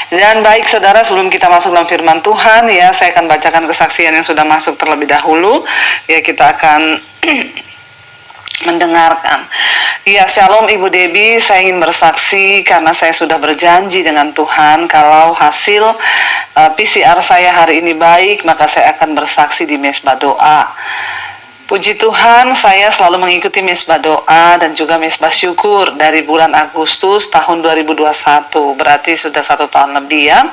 Dan baik saudara, sebelum kita masuk dalam firman Tuhan, ya saya akan bacakan kesaksian yang sudah masuk terlebih dahulu. Ya kita akan mendengarkan. Ya, Shalom Ibu Debbie, saya ingin bersaksi karena saya sudah berjanji dengan Tuhan kalau hasil PCR saya hari ini baik, maka saya akan bersaksi di Mesbah Doa. Puji Tuhan, saya selalu mengikuti Mesbah Doa dan juga Mesbah Syukur dari bulan Agustus tahun 2021, berarti sudah 1 tahun lebih ya.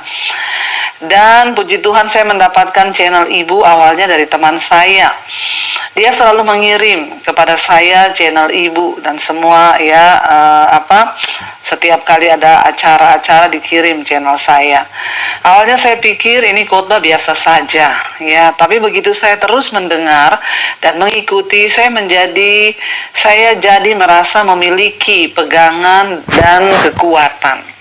Dan puji Tuhan saya mendapatkan channel Ibu awalnya dari teman saya. Dia selalu mengirim kepada saya channel Ibu dan semua ya setiap kali ada acara-acara dikirim channel saya. Awalnya saya pikir ini khotbah biasa saja ya, tapi begitu saya terus mendengar dan mengikuti, saya jadi merasa memiliki pegangan dan kekuatan.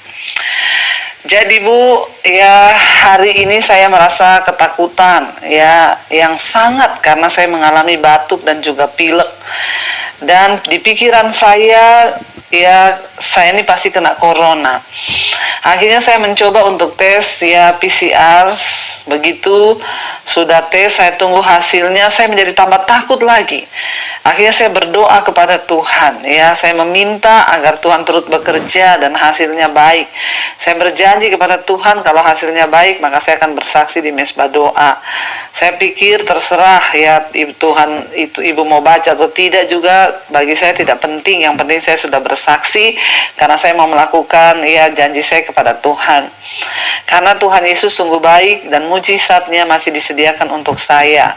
Jadi Bu, ya hari ini saya merasa ketakutan ya yang sangat karena saya mengalami batuk dan juga pilek. Dan di pikiran saya, ya saya ini pasti kena corona. Akhirnya saya mencoba untuk tes ya PCR. Begitu sudah tes, saya tunggu hasilnya, saya menjadi tambah takut lagi. Akhirnya saya berdoa kepada Tuhan, ya saya meminta agar Tuhan turut bekerja dan hasilnya baik. Saya berjanji kepada Tuhan kalau hasilnya baik, maka saya akan bersaksi di Mesbah Doa. Saya pikir terserah ya Tuhan itu Ibu mau baca atau tidak juga bagi saya tidak penting. Yang penting saya sudah bersaksi karena saya mau melakukan ya janji saya kepada Tuhan. Karena Tuhan Yesus sungguh baik dan mujizatnya masih disediakan untuk saya,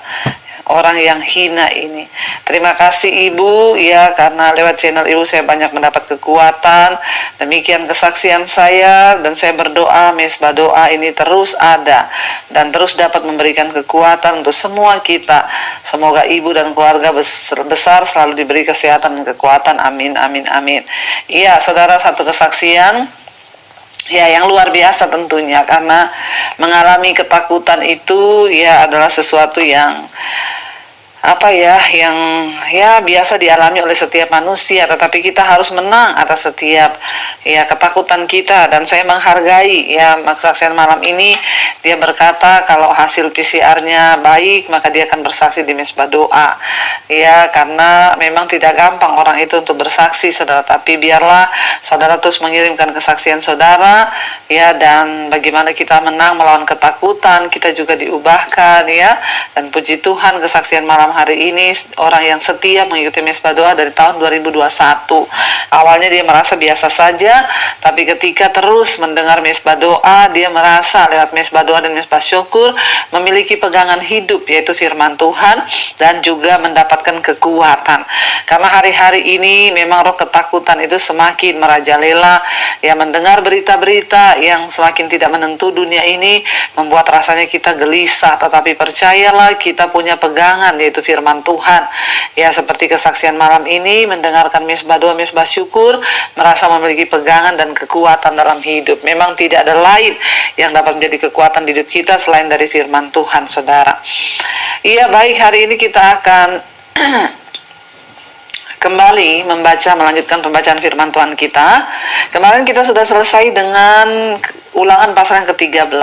orang yang hina ini. Terima kasih Ibu ya, karena lewat channel Ibu saya banyak mendapat kekuatan. Demikian kesaksian saya, dan saya berdoa Mesbah Doa ini terus ada dan terus dapat memberikan kekuatan untuk semua kita. Semoga Ibu dan keluarga besar selalu diberi kesehatan dan kekuatan. Amin, amin, amin. Iya saudara, satu kesaksian ya yang luar biasa tentunya, karena mengalami ketakutan itu ya adalah sesuatu yang yang biasa dialami oleh setiap manusia, tetapi kita harus menang atas setiap ya ketakutan kita. Dan saya menghargai ya kesaksian malam ini, dia berkata kalau hasil PCR-nya baik maka dia akan bersaksi di Mesbah Doa ya, karena memang tidak gampang orang itu untuk bersaksi saudara, tapi biarlah saudara terus mengirimkan kesaksian saudara ya, dan bagaimana kita menang melawan ketakutan, kita juga diubahkan ya. Dan puji Tuhan kesaksian malam hari ini orang yang setia mengikuti Mesbah Doa dari tahun 2021. Awalnya dia merasa biasa saja, tapi ketika terus mendengar Mesbah Doa, dia merasa lewat Mesbah Doa dan Mesbah Syukur memiliki pegangan hidup, yaitu firman Tuhan, dan juga mendapatkan kekuatan. Karena hari-hari ini memang roh ketakutan itu semakin merajalela ya, mendengar berita-berita yang semakin tidak menentu dunia ini membuat rasanya kita gelisah, tetapi percayalah kita punya pegangan yaitu firman Tuhan ya, seperti kesaksian malam ini mendengarkan Mesbah Doa, Mesbah Syukur, merasa memiliki pegangan dan kekuatan dalam hidup. Memang tidak ada lain yang dapat menjadi kekuatan di hidup kita selain dari firman Tuhan saudara. Iya baik, hari ini kita akan kembali melanjutkan pembacaan firman Tuhan kita. Kemarin kita sudah selesai dengan Ulangan pasal yang ke-13,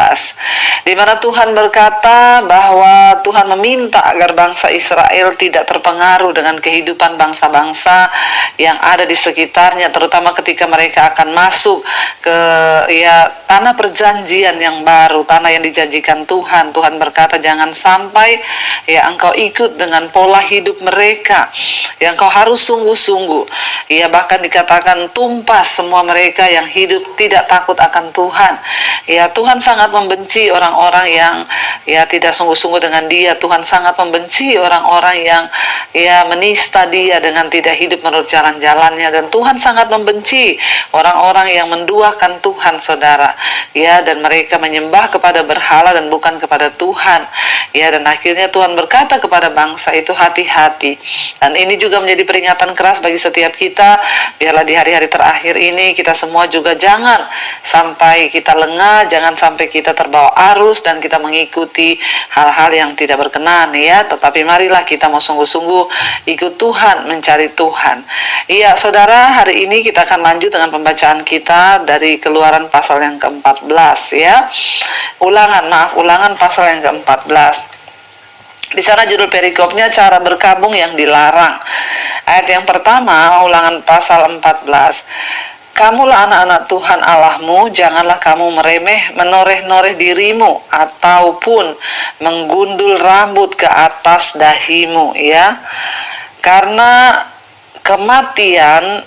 di mana Tuhan berkata bahwa Tuhan meminta agar bangsa Israel tidak terpengaruh dengan kehidupan bangsa-bangsa yang ada di sekitarnya, terutama ketika mereka akan masuk ke tanah perjanjian yang baru, tanah yang dijanjikan Tuhan. Tuhan berkata jangan sampai engkau ikut dengan pola hidup mereka, yang engkau harus sungguh-sungguh. Bahkan dikatakan tumpas semua mereka yang hidup tidak takut akan Tuhan. Tuhan sangat membenci orang-orang yang tidak sungguh-sungguh dengan Dia. Tuhan sangat membenci orang-orang yang menista Dia dengan tidak hidup menurut jalan-jalannya. Dan Tuhan sangat membenci orang-orang yang menduakan Tuhan saudara. Dan mereka menyembah kepada berhala dan bukan kepada Tuhan. Dan akhirnya Tuhan berkata kepada bangsa itu hati-hati. Dan ini juga menjadi peringatan keras bagi setiap kita. Biarlah di hari-hari terakhir ini kita semua juga jangan sampai kita kita lengah, jangan sampai kita terbawa arus dan kita mengikuti hal-hal yang tidak berkenan ya. Tetapi marilah kita mau sungguh-sungguh ikut Tuhan, mencari Tuhan. Iya, saudara, hari ini kita akan lanjut dengan pembacaan kita dari Keluaran pasal yang ke-14 ya. Ulangan pasal yang ke-14. Di sana judul perikopnya cara berkabung yang dilarang. Ayat yang pertama, Ulangan pasal 14. Kamulah anak-anak Tuhan Allahmu, janganlah kamu menoreh-noreh dirimu ataupun menggundul rambut ke atas dahimu ya. Karena kematian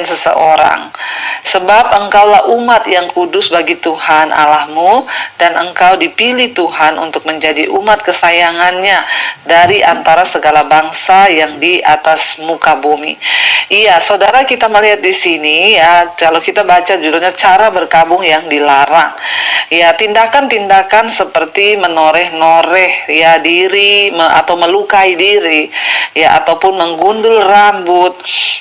seseorang. Sebab engkaulah umat yang kudus bagi Tuhan Allahmu, dan engkau dipilih Tuhan untuk menjadi umat kesayangannya dari antara segala bangsa yang di atas muka bumi. Iya, saudara, kita melihat di sini ya, kalau kita baca judulnya cara berkabung yang dilarang. Ya, tindakan-tindakan seperti menoreh-noreh ya diri atau melukai diri ya, ataupun menggundul rambut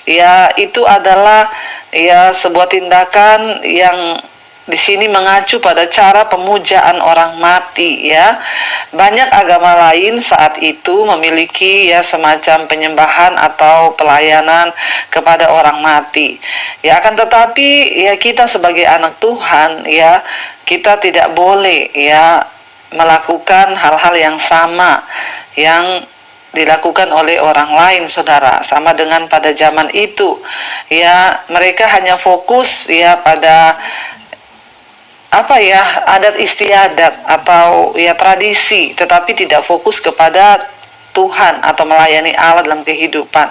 ya, itu adalah ya sebuah tindakan yang di sini mengacu pada cara pemujaan orang mati ya. Banyak agama lain saat itu memiliki ya semacam penyembahan atau pelayanan kepada orang mati. Ya, akan tetapi ya kita sebagai anak Tuhan ya, kita tidak boleh ya melakukan hal-hal yang sama yang dilakukan oleh orang lain, saudara. Sama dengan pada zaman itu ya, mereka hanya fokus ya pada adat istiadat atau ya tradisi, tetapi tidak fokus kepada Tuhan atau melayani Allah dalam kehidupan.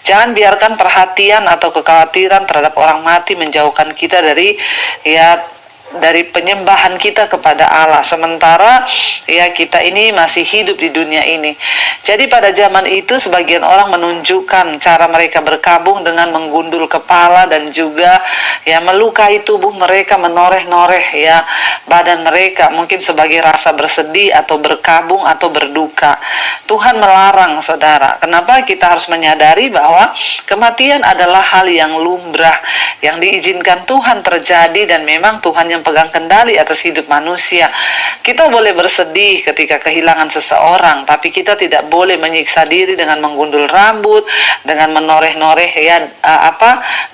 Jangan biarkan perhatian atau kekhawatiran terhadap orang mati menjauhkan kita dari penyembahan kita kepada Allah, sementara ya kita ini masih hidup di dunia ini. Jadi pada zaman itu sebagian orang menunjukkan cara mereka berkabung dengan menggundul kepala dan juga ya melukai tubuh mereka, menoreh-noreh ya badan mereka, mungkin sebagai rasa bersedih atau berkabung atau berduka. Tuhan melarang, saudara. Kenapa? Kita harus menyadari bahwa kematian adalah hal yang lumrah, yang diizinkan Tuhan terjadi, dan memang Tuhan yang pegang kendali atas hidup manusia. Kita boleh bersedih ketika kehilangan seseorang, tapi kita tidak boleh menyiksa diri dengan menggundul rambut, dengan menoreh-noreh ya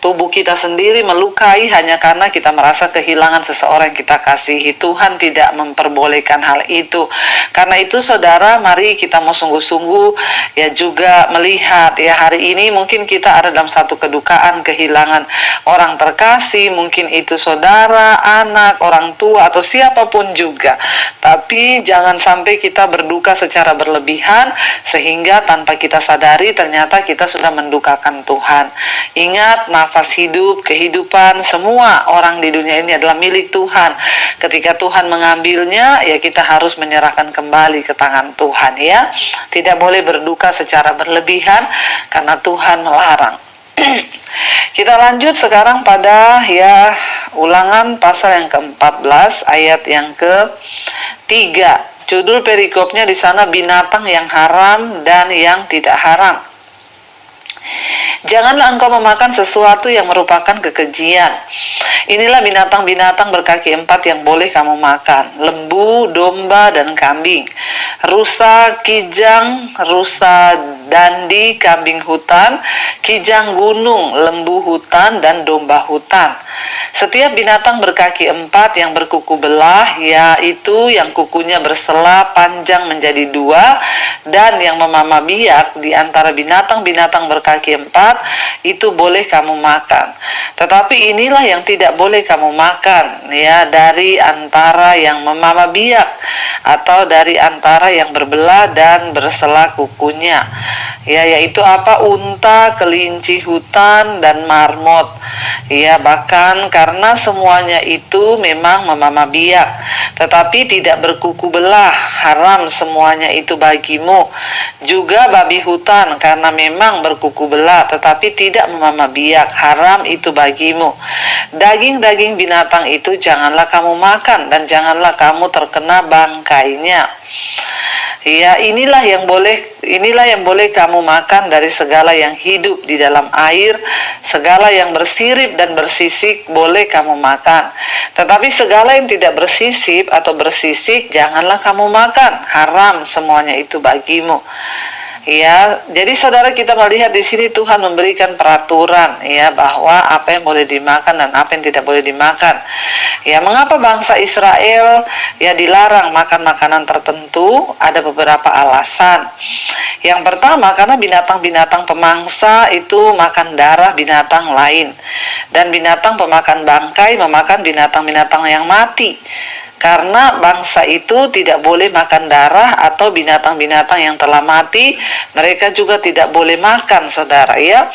tubuh kita sendiri, melukai hanya karena kita merasa kehilangan seseorang yang kita kasihi. Tuhan tidak memperbolehkan hal itu. Karena itu, saudara, mari kita mau sungguh-sungguh ya juga melihat ya, hari ini mungkin kita ada dalam satu kedukaan kehilangan orang terkasih, mungkin itu saudara, anak, orang tua, atau siapapun juga. Tapi jangan sampai kita berduka secara berlebihan sehingga tanpa kita sadari ternyata kita sudah mendukakan Tuhan. Ingat, nafas hidup, kehidupan semua orang di dunia ini adalah milik Tuhan. Ketika Tuhan mengambilnya, ya kita harus menyerahkan kembali ke tangan Tuhan ya. Tidak boleh berduka secara berlebihan karena Tuhan melarang. Kita lanjut sekarang pada ya Ulangan pasal yang ke-14 ayat yang ke-3. Judul perikopnya di sana binatang yang haram dan yang tidak haram. Janganlah engkau memakan sesuatu yang merupakan kekejian. Inilah binatang-binatang berkaki 4 yang boleh kamu makan: lembu, domba, dan kambing, rusa, kijang, rusa dandi, kambing hutan, kijang gunung, lembu hutan, dan domba hutan. Setiap binatang berkaki 4 yang berkuku belah, yaitu yang kukunya bersela panjang menjadi 2, dan yang memama biak di antara binatang-binatang berkaki 4, itu boleh kamu makan. Tetapi inilah yang tidak boleh kamu makan ya, dari antara yang memama biak atau dari antara yang berbelah dan bersela kukunya ya, yaitu unta, kelinci hutan, dan marmot ya. Bahkan karena semuanya itu memang memama biak tetapi tidak berkuku belah, haram semuanya itu bagimu. Juga babi hutan karena memang berkuku belah tetapi tidak memama biak, haram itu bagimu. Daging-daging binatang itu janganlah kamu makan, dan janganlah kamu terkena bangkainya. Ya, inilah yang boleh kamu makan dari segala yang hidup di dalam air, segala yang bersirip dan bersisik boleh kamu makan. Tetapi segala yang tidak bersisip atau bersisik janganlah kamu makan, haram semuanya itu bagimu. Ya, jadi saudara, kita melihat di sini Tuhan memberikan peraturan ya bahwa apa yang boleh dimakan dan apa yang tidak boleh dimakan. Ya, mengapa bangsa Israel ya dilarang makan makanan tertentu? Ada beberapa alasan. Yang pertama, karena binatang-binatang pemangsa itu makan darah binatang lain, dan binatang pemakan bangkai memakan binatang-binatang yang mati. Karena bangsa itu tidak boleh makan darah atau binatang-binatang yang telah mati, mereka juga tidak boleh makan, saudara ya.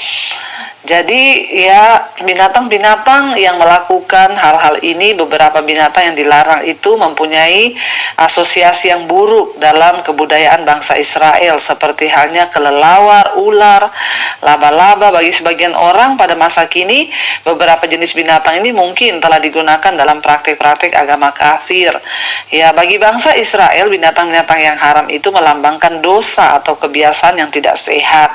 Jadi ya, binatang-binatang yang melakukan hal-hal ini, beberapa binatang yang dilarang itu mempunyai asosiasi yang buruk dalam kebudayaan bangsa Israel, seperti halnya kelelawar, ular, laba-laba. Bagi sebagian orang pada masa kini, beberapa jenis binatang ini mungkin telah digunakan dalam praktik-praktik agama kafir. Ya, bagi bangsa Israel, binatang-binatang yang haram itu melambangkan dosa atau kebiasaan yang tidak sehat.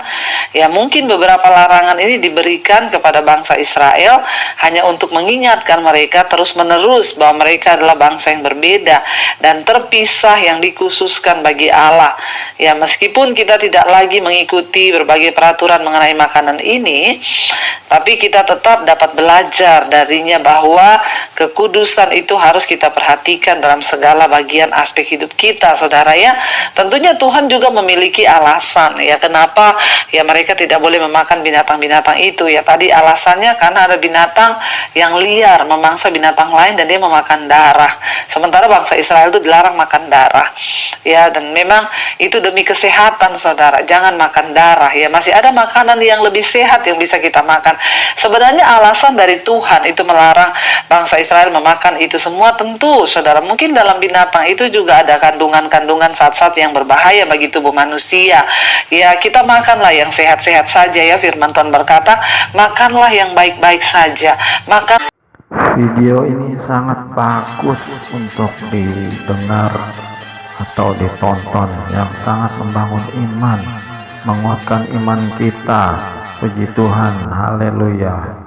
Ya, mungkin beberapa larangan ini diberikan kepada bangsa Israel hanya untuk mengingatkan mereka terus-menerus bahwa mereka adalah bangsa yang berbeda dan terpisah yang dikhususkan bagi Allah. Ya, meskipun kita tidak lagi mengikuti berbagai peraturan mengenai makanan ini, tapi kita tetap dapat belajar darinya bahwa kekudusan itu harus kita perhatikan dalam segala bagian aspek hidup kita, saudara ya. Tentunya Tuhan juga memiliki alasan ya kenapa ya mereka tidak boleh memakan binatang-binatang itu ya. Tadi alasannya karena ada binatang yang liar memangsa binatang lain dan dia memakan darah. Sementara bangsa Israel itu dilarang makan darah. Ya, dan memang itu demi kesehatan, saudara. Jangan makan darah ya. Masih ada makanan yang lebih sehat yang bisa kita makan. Sebenarnya alasan dari Tuhan itu melarang bangsa Israel memakan itu semua, tentu saudara, mungkin dalam binatang itu juga ada kandungan-kandungan zat-zat yang berbahaya bagi tubuh manusia. Ya, kita makanlah yang sehat-sehat saja ya. Firman Tuhan berkata, makanlah yang baik-baik saja. Makan. Video ini sangat bagus untuk didengar atau ditonton, yang sangat membangun iman, menguatkan iman kita. Puji Tuhan, haleluya.